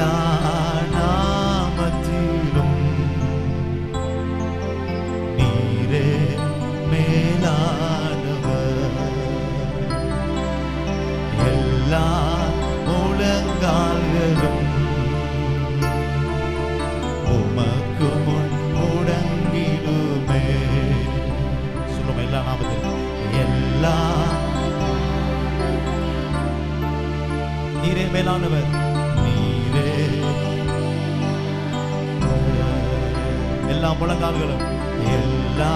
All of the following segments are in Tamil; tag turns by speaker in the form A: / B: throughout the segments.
A: எல்லா நாமத்திலும் நீரே மேலானவர். எல்லா முழங்கால்களும் உமக்கு முன் முடங்கிடுமே. சொல்லுமா எல்லா நாமத்திலும் எல்லா நீரே மேலானவர். நீரே எல்லா முழங்கால்களும் எல்லா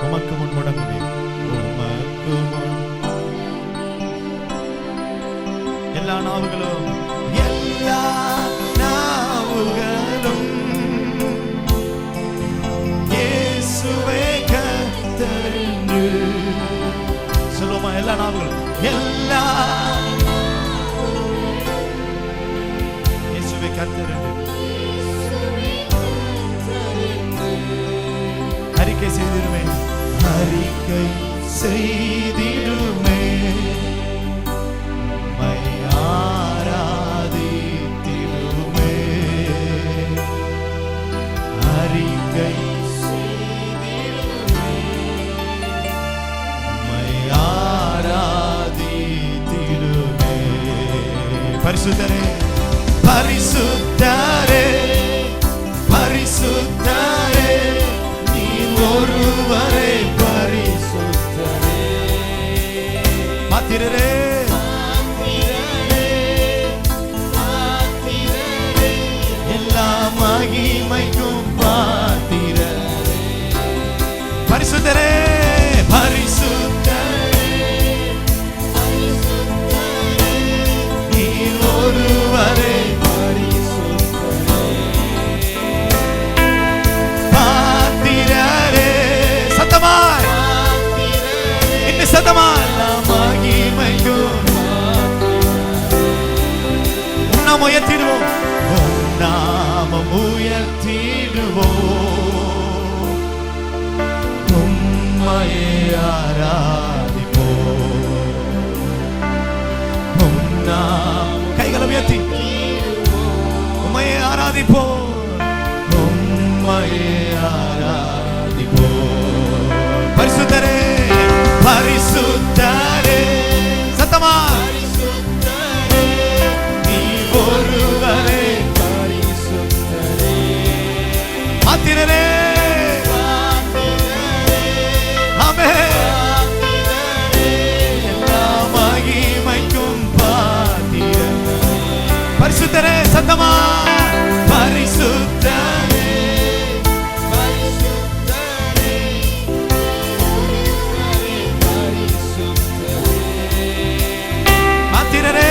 A: உமக்கு முன் முடங்குமே. உமக்கு முன் எல்லா நாவுகளும் எல்லா நாவுகளும் இயேசுவே கர்த்தர் என்று சொல்லுமா. எல்லா நாவுகளும் எல்லா இயேசுவே கர்த்தர் என்று அறிக்கை செய்திடுமே. அறிக்கை செய்திடுமே. ஆராதித்திடுமே. அறிக்கை செய்திடுமே. ஆராதித்திடுமே. பரிசுத்தரே பரிசுத்தரே பரிசுத்தரே நீ ஒருவரே பரிசுத்தரே. பாத்திரரே எல்லா மகிமைக்கும் பாத்திரரே. பரிசுத்தரே பரிசுத்தரே நீ ஒருவரே பரிசுத்தரே. பாத்திரரே சத்தமாய் இன்னும் சத்தமாய் எல்லா மகிமைக்கும் நாம உயர்த்திடுவோம். நாமம் உயர்த்திடுவோம். உம்மையே ஆராதிப்போம். கைகளை உயர்த்தி உம்மையே ஆராதிப்போம். உம்மையே ஆராதிப்போம். பரிசுத்தரே பரிசுத்தரே சத்தமா நீ ஒருவரே பரிசுத்தரே. பாத்திரரே ஆமென். எல்லா மகிமைக்கும் பாத்திரரே. பரிசுத்தரே சத்தமா பரிசுத்தரே பரிசுத்தரே பாத்திரரே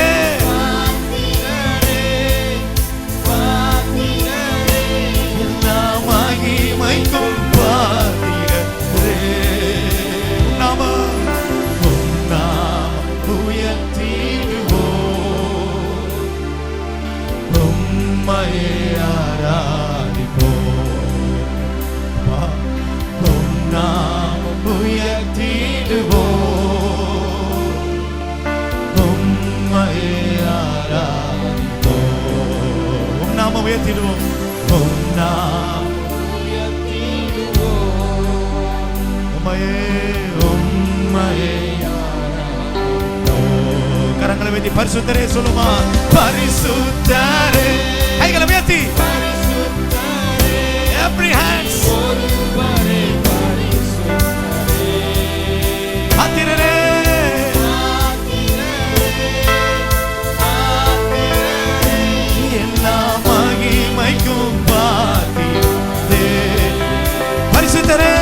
A: எல்லா மகிமைக்கும் பாத்திரரே. நாம உயர்த்திடுவோம். உம்மையே ஆராதிப்போம். நாம உயர்த்திடுவோம். உம்மையே ஆராதிப்போம். நாம உயர்த்திடுவோம். உம்மையே கரங்களை வைத்து பரிசுத்தரே சொல்லுமா. பரிசுத்தரே கைகளை உயர்த்தி every hands பாத்திரரே எல்லா மகிமைக்கும் பாத்திரரே. பரிசுத்தரே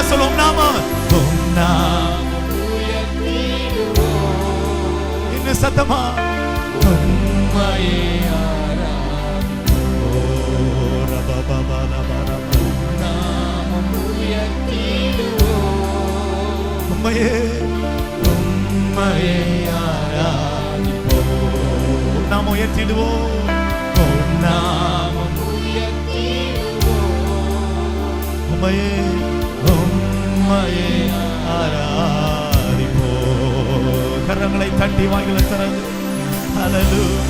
A: சொல்லும் நாம இன்னும் சத்தமா நாமம் உம்மையே உம்மையே ஆராதிப்போம். நாம் உயர்த்திடுவோம். நாமம் உம்மையே உம்மையே ஆராதிப்போம். கரங்களை தட்டி வாயில திறந்து ஹல்லேலூயா